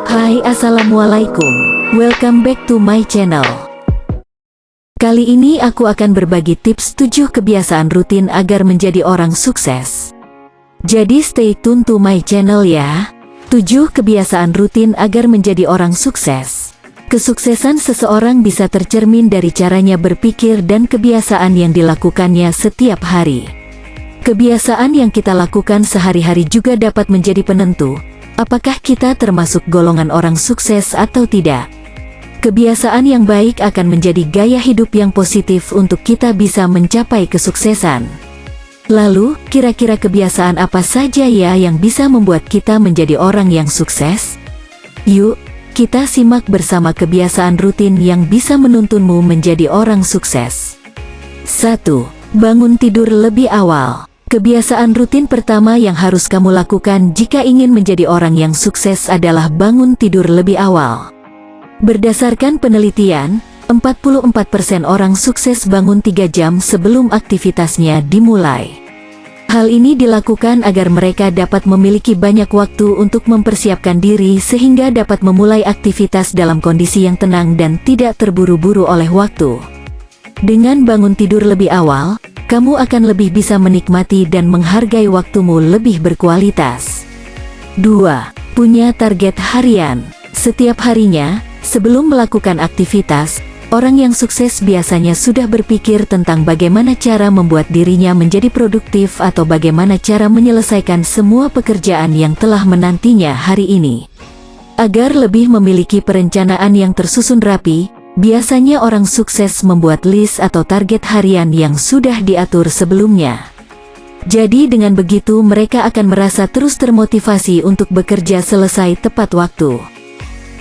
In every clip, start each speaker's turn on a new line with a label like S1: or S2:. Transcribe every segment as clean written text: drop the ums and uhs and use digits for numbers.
S1: Hai, assalamualaikum. Welcome back to my channel. Kali ini aku akan berbagi tips 7 kebiasaan rutin agar menjadi orang sukses. Jadi stay tune to my channel ya. 7 kebiasaan rutin agar menjadi orang sukses. Kesuksesan seseorang bisa tercermin dari caranya berpikir dan kebiasaan yang dilakukannya setiap hari. Kebiasaan yang kita lakukan sehari-hari juga dapat menjadi penentu apakah kita termasuk golongan orang sukses atau tidak. Kebiasaan yang baik akan menjadi gaya hidup yang positif untuk kita bisa mencapai kesuksesan. Lalu, kira-kira kebiasaan apa saja ya yang bisa membuat kita menjadi orang yang sukses? Yuk, kita simak bersama kebiasaan rutin yang bisa menuntunmu menjadi orang sukses. 1. Bangun tidur lebih awal. Kebiasaan rutin pertama yang harus kamu lakukan jika ingin menjadi orang yang sukses adalah bangun tidur lebih awal. Berdasarkan penelitian, 44% orang sukses bangun 3 jam sebelum aktivitasnya dimulai. Hal ini dilakukan agar mereka dapat memiliki banyak waktu untuk mempersiapkan diri sehingga dapat memulai aktivitas dalam kondisi yang tenang dan tidak terburu-buru oleh waktu. Dengan bangun tidur lebih awal, kamu akan lebih bisa menikmati dan menghargai waktumu lebih berkualitas. 2. Punya target harian. Setiap harinya, sebelum melakukan aktivitas, orang yang sukses biasanya sudah berpikir tentang bagaimana cara membuat dirinya menjadi produktif atau bagaimana cara menyelesaikan semua pekerjaan yang telah menantinya hari ini. Agar lebih memiliki perencanaan yang tersusun rapi, biasanya orang sukses membuat list atau target harian yang sudah diatur sebelumnya. Jadi dengan begitu mereka akan merasa terus termotivasi untuk bekerja selesai tepat waktu.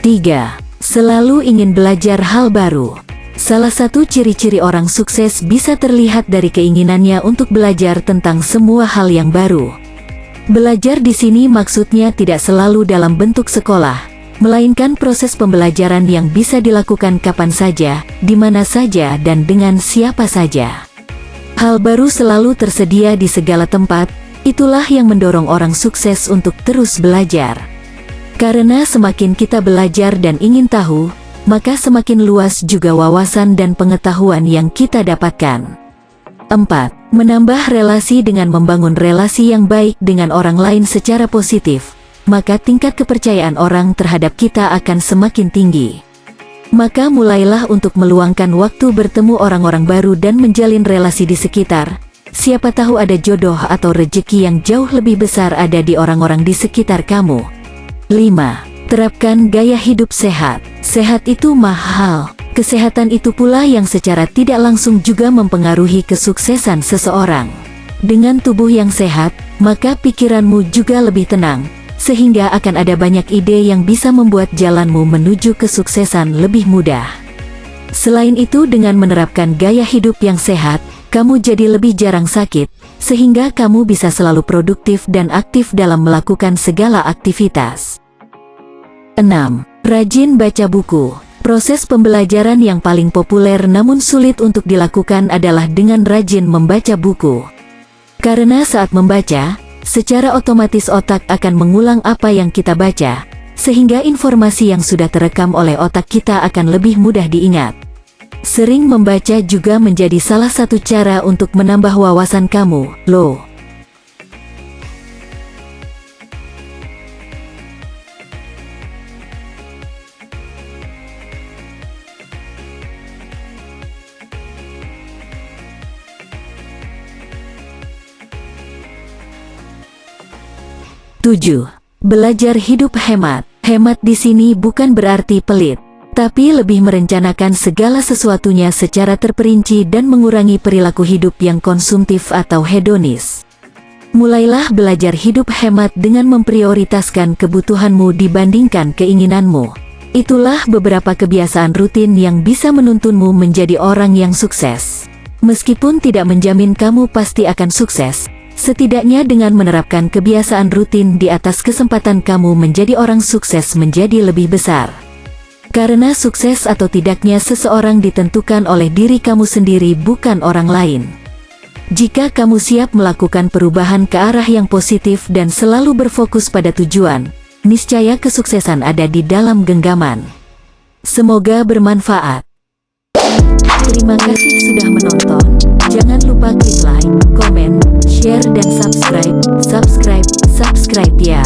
S1: 3. Selalu ingin belajar hal baru. Salah satu ciri-ciri orang sukses bisa terlihat dari keinginannya untuk belajar tentang semua hal yang baru. Belajar di sini maksudnya tidak selalu dalam bentuk sekolah, melainkan proses pembelajaran yang bisa dilakukan kapan saja, di mana saja dan dengan siapa saja. Hal baru selalu tersedia di segala tempat, itulah yang mendorong orang sukses untuk terus belajar. Karena semakin kita belajar dan ingin tahu, maka semakin luas juga wawasan dan pengetahuan yang kita dapatkan. 4. Menambah relasi. Dengan membangun relasi yang baik dengan orang lain secara positif, maka tingkat kepercayaan orang terhadap kita akan semakin tinggi. Maka mulailah untuk meluangkan waktu bertemu orang-orang baru dan menjalin relasi di sekitar. Siapa tahu ada jodoh atau rejeki yang jauh lebih besar ada di orang-orang di sekitar kamu. 5. Terapkan gaya hidup sehat. Sehat itu mahal. Kesehatan itu pula yang secara tidak langsung juga mempengaruhi kesuksesan seseorang. Dengan tubuh yang sehat, maka pikiranmu juga lebih tenang, sehingga akan ada banyak ide yang bisa membuat jalanmu menuju kesuksesan lebih mudah. Selain itu, dengan menerapkan gaya hidup yang sehat, kamu jadi lebih jarang sakit, sehingga kamu bisa selalu produktif dan aktif dalam melakukan segala aktivitas. 6. Rajin baca buku. Proses pembelajaran yang paling populer namun sulit untuk dilakukan adalah dengan rajin membaca buku. Karena saat membaca, secara otomatis otak akan mengulang apa yang kita baca, sehingga informasi yang sudah terekam oleh otak kita akan lebih mudah diingat. Sering membaca juga menjadi salah satu cara untuk menambah wawasan kamu, loh. Tujuh. Belajar hidup hemat. Hemat di sini bukan berarti pelit, tapi lebih merencanakan segala sesuatunya secara terperinci dan mengurangi perilaku hidup yang konsumtif atau hedonis. Mulailah belajar hidup hemat dengan memprioritaskan kebutuhanmu dibandingkan keinginanmu. Itulah beberapa kebiasaan rutin yang bisa menuntunmu menjadi orang yang sukses. Meskipun tidak menjamin kamu pasti akan sukses, setidaknya dengan menerapkan kebiasaan rutin di atas kesempatan kamu menjadi orang sukses menjadi lebih besar. Karena sukses atau tidaknya seseorang ditentukan oleh diri kamu sendiri bukan orang lain. Jika kamu siap melakukan perubahan ke arah yang positif dan selalu berfokus pada tujuan, niscaya kesuksesan ada di dalam genggaman. Semoga bermanfaat. Terima kasih sudah menonton. Jangan lupa klik like, komen, share dan subscribe ya.